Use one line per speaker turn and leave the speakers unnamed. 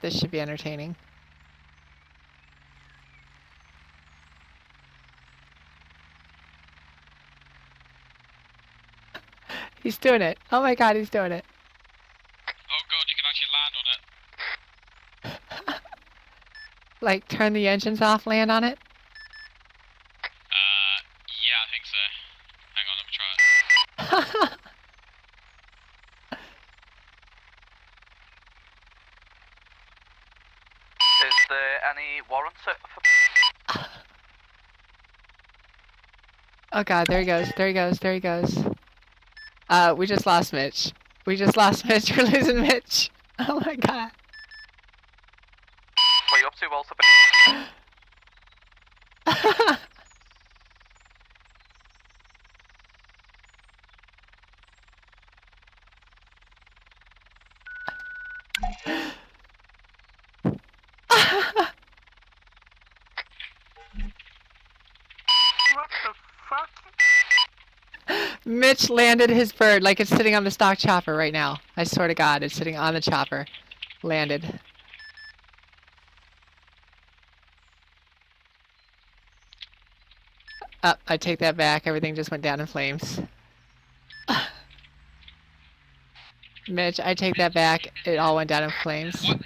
This should be entertaining. He's doing it. Oh my god, he's doing it.
Oh god, you can actually land on it.
Like, turn the engines off, land on it?
Yeah, I think so. Hang on, let me try it.
Is there any warrant for...
Oh god, there he goes, there he goes, there he goes. We just lost Mitch. We just lost Mitch, we're losing Mitch. Oh my god.
What are you up to, Walter? What the fuck?
Mitch landed his bird like it's sitting on the stock chopper right now. I swear to god, it's sitting on the chopper. Landed. I take that back. Everything just went down in flames. Mitch, I take that back. It all went down in flames.
What?